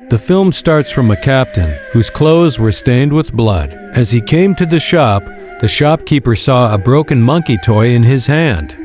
The film starts from a captain whose clothes were stained with blood. As he came to the shop, the shopkeeper saw a broken monkey toy in his hand.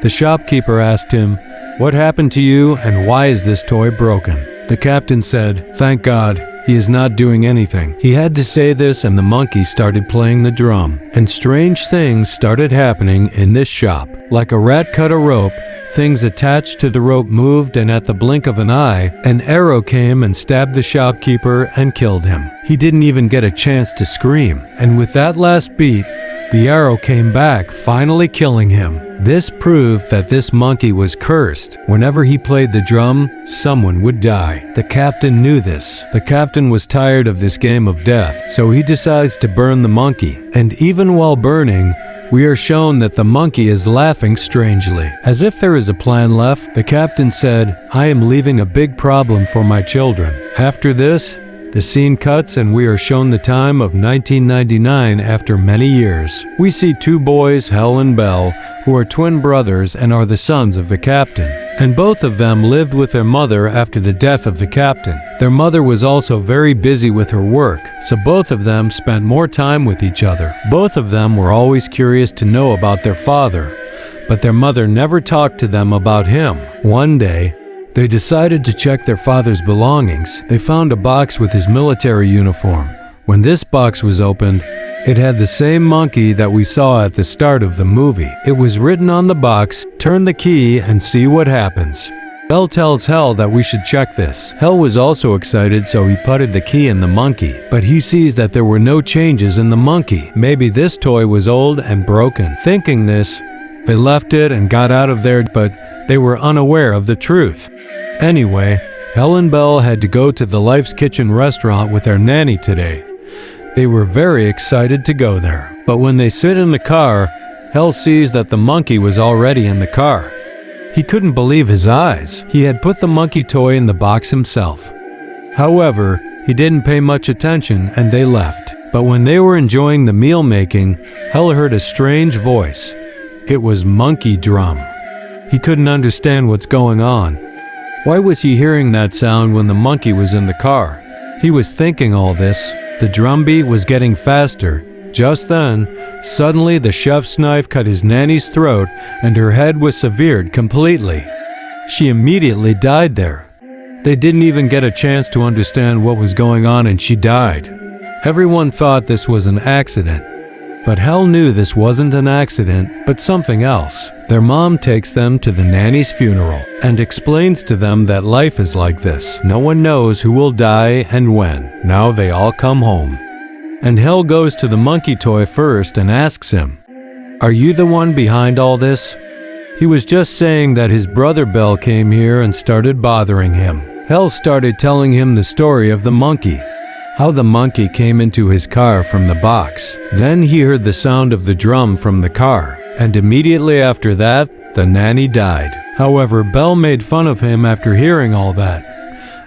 The shopkeeper asked him, "What happened to you and why is this toy broken?" The captain said, "Thank God, he is not doing anything." He had to say this and the monkey started playing the drum. And strange things started happening in this shop. Like a rat cut a rope, things attached to the rope moved, and at the blink of an eye, an arrow came and stabbed the shopkeeper and killed him. He didn't even get a chance to scream. And with that last beat, the arrow came back, finally killing him. This proved that this monkey was cursed. Whenever he played the drum, someone would die. The captain knew this. The captain was tired of this game of death, so he decides to burn the monkey. And even while burning, we are shown that the monkey is laughing strangely. As if there is a plan left, the captain said, "I am leaving a big problem for my children." After this, the scene cuts and we are shown the time of 1999 after many years. We see two boys, Hal and Bell, who are twin brothers and are the sons of the captain. And both of them lived with their mother after the death of the captain. Their mother was also very busy with her work, so both of them spent more time with each other. Both of them were always curious to know about their father, but their mother never talked to them about him. One day, they decided to check their father's belongings. They found a box with his military uniform. When this box was opened, it had the same monkey that we saw at the start of the movie. It was written on the box, "Turn the key and see what happens." Bell tells Hal that we should check this. Hal was also excited, so he putted the key in the monkey. But he sees that there were no changes in the monkey. Maybe this toy was old and broken. Thinking this, they left it and got out of there, but they were unaware of the truth. Anyway, Hal and Bell had to go to the Life's Kitchen restaurant with their nanny today. They were very excited to go there. But when they sit in the car, Hal sees that the monkey was already in the car. He couldn't believe his eyes. He had put the monkey toy in the box himself. However, he didn't pay much attention and they left. But when they were enjoying the meal making, Hal heard a strange voice. It was monkey drum. He couldn't understand what's going on. Why was he hearing that sound when the monkey was in the car? He was thinking all this. The drum beat was getting faster. Just then, suddenly the chef's knife cut his nanny's throat and her head was severed completely. She immediately died there. They didn't even get a chance to understand what was going on and she died. Everyone thought this was an accident. But Hal knew this wasn't an accident, but something else. Their mom takes them to the nanny's funeral and explains to them that life is like this. No one knows who will die and when. Now they all come home. And Hal goes to the monkey toy first and asks him, "Are you the one behind all this?" He was just saying that his brother Bell came here and started bothering him. Hal started telling him the story of the monkey. How the monkey came into his car from the box. Then he heard the sound of the drum from the car, and immediately after that, the nanny died. However, Bell made fun of him after hearing all that.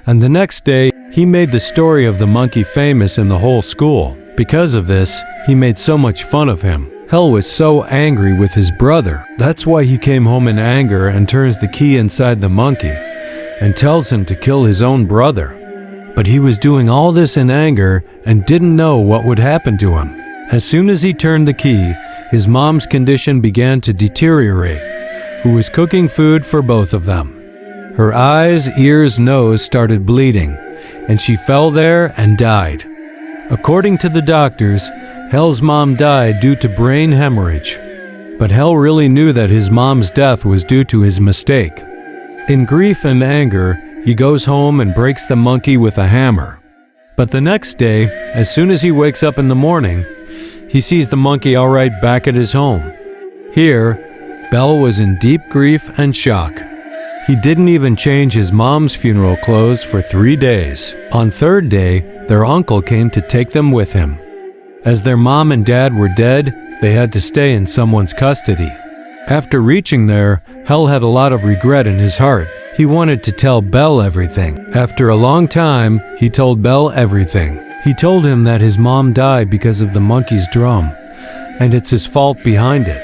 And the next day, he made the story of the monkey famous in the whole school. Because of this, he made so much fun of him. Hal was so angry with his brother. That's why he came home in anger and turns the key inside the monkey and tells him to kill his own brother. But he was doing all this in anger and didn't know what would happen to him. As soon as he turned the key, his mom's condition began to deteriorate, who was cooking food for both of them. Her eyes, ears, nose started bleeding, and she fell there and died. According to the doctors, Hal's mom died due to brain hemorrhage. But Hal really knew that his mom's death was due to his mistake. In grief and anger, he goes home and breaks the monkey with a hammer. But the next day, as soon as he wakes up in the morning, he sees the monkey all right back at his home. Here, Bell was in deep grief and shock. He didn't even change his mom's funeral clothes for 3 days. On third day, their uncle came to take them with him. As their mom and dad were dead, they had to stay in someone's custody. After reaching there, Hal had a lot of regret in his heart. He wanted to tell Bell everything. After a long time, he told Bell everything. He told him that his mom died because of the monkey's drum, and it's his fault behind it.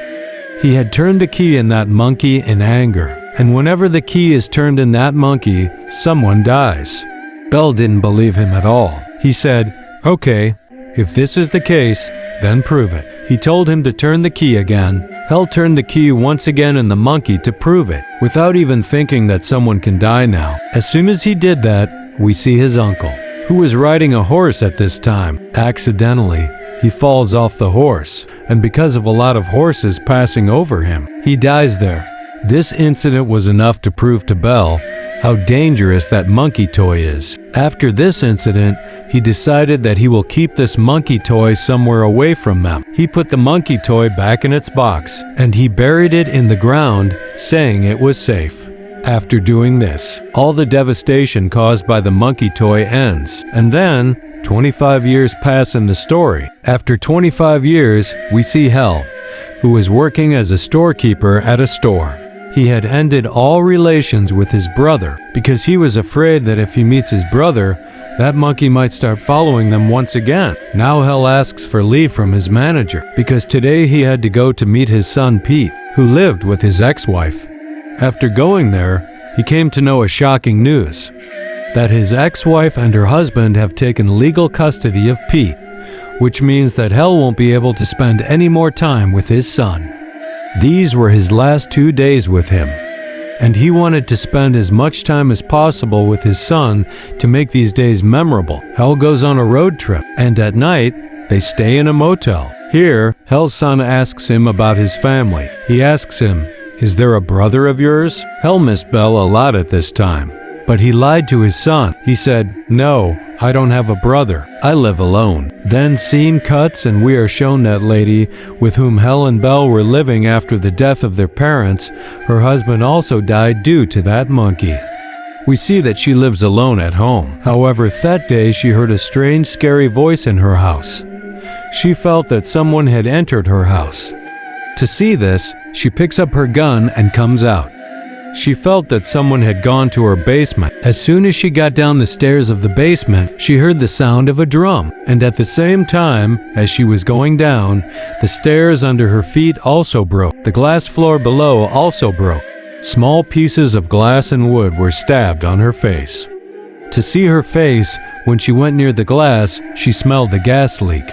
He had turned the key in that monkey in anger, and whenever the key is turned in that monkey, someone dies. Bell didn't believe him at all. He said, "Okay, if this is the case, then prove it." He told him to turn the key again. Hell turned the key once again in the monkey to prove it, without even thinking that someone can die now. As soon as he did that, we see his uncle, who was riding a horse at this time. Accidentally, he falls off the horse, and because of a lot of horses passing over him, he dies there. This incident was enough to prove to Bell how dangerous that monkey toy is. After this incident, he decided that he will keep this monkey toy somewhere away from them. He put the monkey toy back in its box, and he buried it in the ground, saying it was safe. After doing this, all the devastation caused by the monkey toy ends, and then 25 years pass in the story. After 25 years, we see Hell, who is working as a storekeeper at a store. He had ended all relations with his brother because he was afraid that if he meets his brother, that monkey might start following them once again. Now Hell asks for leave from his manager because today he had to go to meet his son Pete, who lived with his ex-wife. After going there, he came to know a shocking news, that his ex-wife and her husband have taken legal custody of Pete, which means that Hell won't be able to spend any more time with his son. These were his last 2 days with him, and he wanted to spend as much time as possible with his son to make these days memorable. Hell goes on a road trip, and at night, they stay in a motel. Here, Hell's son asks him about his family. He asks him, "Is there a brother of yours?" Hell missed Bell a lot at this time, but he lied to his son. He said, "No, I don't have a brother. I live alone." Then scene cuts and we are shown that lady with whom Hell and Bell were living after the death of their parents. Her husband also died due to that monkey. We see that she lives alone at home. However, that day she heard a strange, scary voice in her house. She felt that someone had entered her house. To see this, she picks up her gun and comes out. She felt that someone had gone to her basement. As soon as she got down the stairs of the basement, she heard the sound of a drum. And at the same time, as she was going down, the stairs under her feet also broke. The glass floor below also broke. Small pieces of glass and wood were stabbed on her face. To see her face, when she went near the glass, she smelled the gas leak.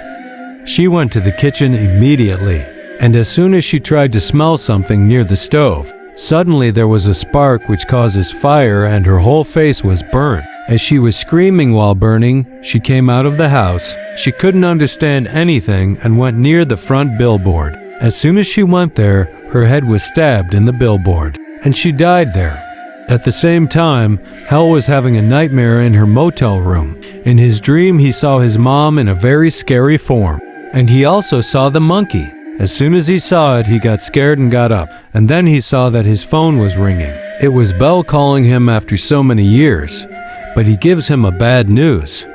She went to the kitchen immediately, and as soon as she tried to smell something near the stove, suddenly there was a spark which causes fire and her whole face was burned. As she was screaming while burning, she came out of the house. She couldn't understand anything and went near the front billboard. As soon as she went there, her head was stabbed in the billboard, and she died there. At the same time, Hell was having a nightmare in her motel room. In his dream, he saw his mom in a very scary form, and he also saw the monkey. As soon as he saw it, he got scared and got up, and then he saw that his phone was ringing. It was Bell calling him after so many years, but he gives him a bad news.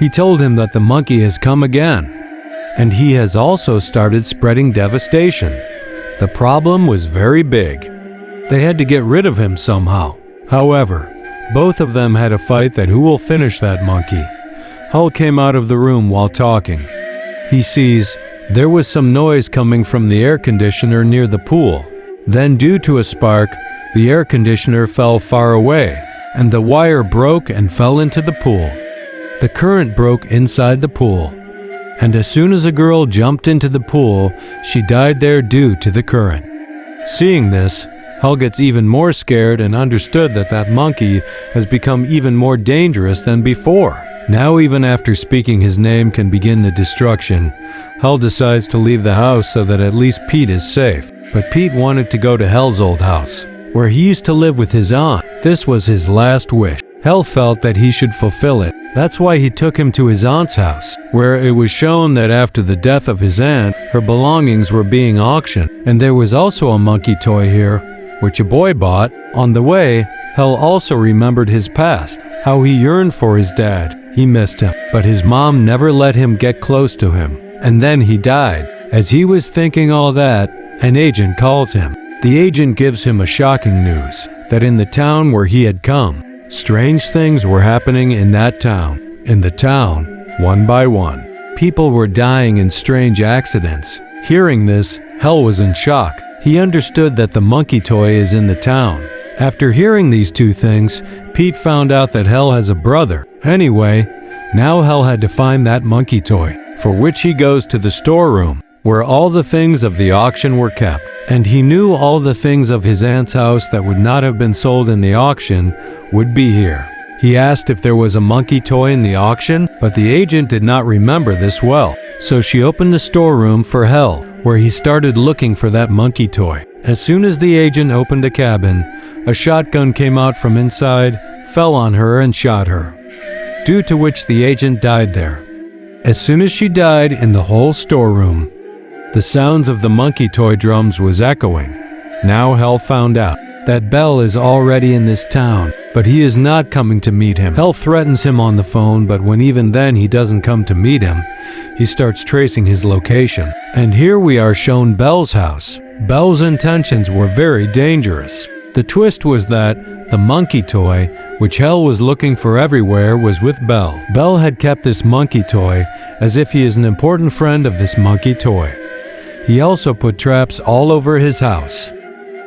He told him that the monkey has come again, and he has also started spreading devastation. The problem was very big. They had to get rid of him somehow. However, both of them had a fight that who will finish that monkey. Hull came out of the room while talking. He sees there was some noise coming from the air conditioner near the pool. Then, due to a spark, the air conditioner fell far away, and the wire broke and fell into the pool. The current broke inside the pool, and as soon as a girl jumped into the pool, she died there due to the current. Seeing this, Hull gets even more scared and understood that that monkey has become even more dangerous than before. Now, even after speaking his name can begin the destruction, Hull decides to leave the house so that at least Pete is safe. But Pete wanted to go to Hell's old house, where he used to live with his aunt. This was his last wish. Hell felt that he should fulfill it. That's why he took him to his aunt's house, where it was shown that after the death of his aunt, her belongings were being auctioned. And there was also a monkey toy here, which a boy bought. On the way, Hell also remembered his past, how he yearned for his dad. He missed him, but his mom never let him get close to him. And then he died. As he was thinking all that, an agent calls him. The agent gives him a shocking news, that in the town where he had come, strange things were happening in that town. In the town, one by one, people were dying in strange accidents. Hearing this, Hell was in shock. He understood that the monkey toy is in the town. After hearing these two things, Pete found out that Hell has a brother. Anyway, now Hell had to find that monkey toy, for which he goes to the storeroom, where all the things of the auction were kept. And he knew all the things of his aunt's house that would not have been sold in the auction would be here. He asked if there was a monkey toy in the auction, but the agent did not remember this well. So she opened the storeroom for Hell, where he started looking for that monkey toy. As soon as the agent opened the cabin, a shotgun came out from inside, fell on her and shot her, due to which the agent died there. As soon as she died in the whole storeroom, the sounds of the monkey toy drums was echoing. Now Hell found out that Bell is already in this town, but he is not coming to meet him. Hell threatens him on the phone, but when even then he doesn't come to meet him, he starts tracing his location. And here we are shown Bell's house. Bell's intentions were very dangerous. The twist was that the monkey toy, which Hell was looking for everywhere, was with Bell. Bell had kept this monkey toy as if he is an important friend of this monkey toy. He also put traps all over his house,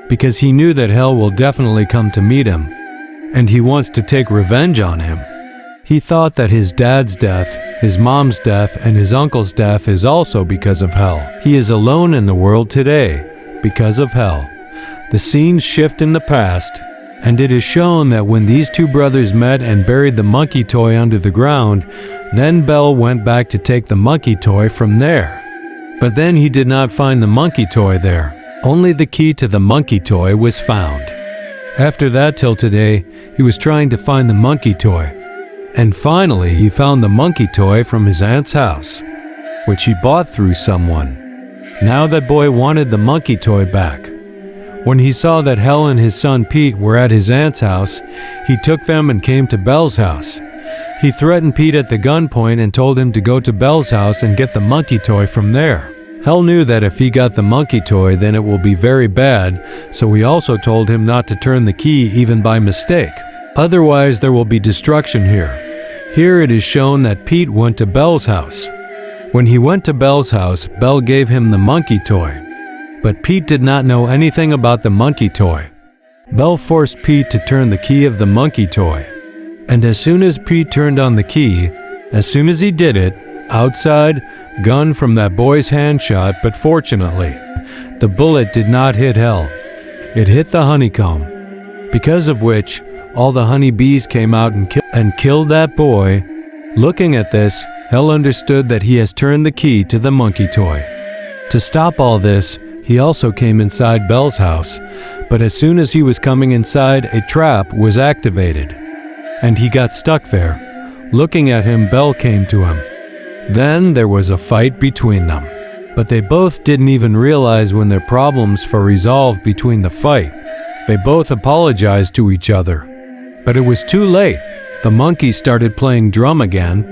because he knew that Hell will definitely come to meet him, and he wants to take revenge on him. He thought that his dad's death, his mom's death, and his uncle's death is also because of Hell. He is alone in the world today because of Hell. The scenes shift in the past, and it is shown that when these two brothers met and buried the monkey toy under the ground, then Bell went back to take the monkey toy from there. But then he did not find the monkey toy there. Only the key to the monkey toy was found. After that till today, he was trying to find the monkey toy. And finally, he found the monkey toy from his aunt's house, which he bought through someone. Now that boy wanted the monkey toy back. When he saw that Hell and his son Pete were at his aunt's house, he took them and came to Bell's house. He threatened Pete at the gunpoint and told him to go to Bell's house and get the monkey toy from there. Hell knew that if he got the monkey toy, then it will be very bad, so he also told him not to turn the key even by mistake. Otherwise, there will be destruction here. Here it is shown that Pete went to Bell's house. When he went to Bell's house, Bell gave him the monkey toy. But Pete did not know anything about the monkey toy. Bell forced Pete to turn the key of the monkey toy. And as soon as Pete turned on the key, as soon as he did it, outside, gun from that boy's hand shot, but fortunately, the bullet did not hit Hell. It hit the honeycomb, because of which all the honeybees came out and killed that boy. Looking at this, Hell understood that he has turned the key to the monkey toy. To stop all this, he also came inside Bell's house, but as soon as he was coming inside, a trap was activated, and he got stuck there. Looking at him, Bell came to him. Then there was a fight between them, but they both didn't even realize when their problems were resolved between the fight. They both apologized to each other, but it was too late. The monkey started playing drum again,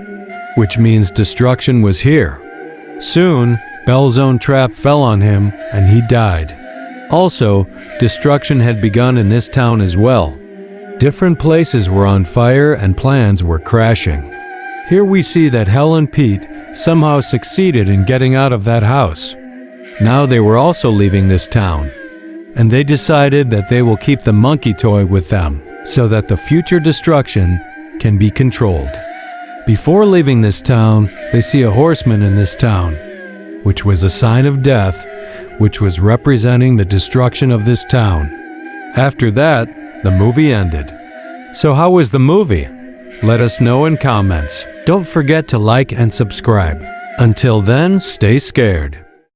which means destruction was here. Soon, Bell's own trap fell on him and he died. Also, destruction had begun in this town as well. Different places were on fire and plans were crashing. Here we see that Hell and Pete somehow succeeded in getting out of that house. Now they were also leaving this town, and they decided that they will keep the monkey toy with them so that the future destruction can be controlled. Before leaving this town, they see a horseman in this town, which was a sign of death, which was representing the destruction of this town. After that, the movie ended. So how was the movie? Let us know in comments. Don't forget to like and subscribe. Until then, stay scared.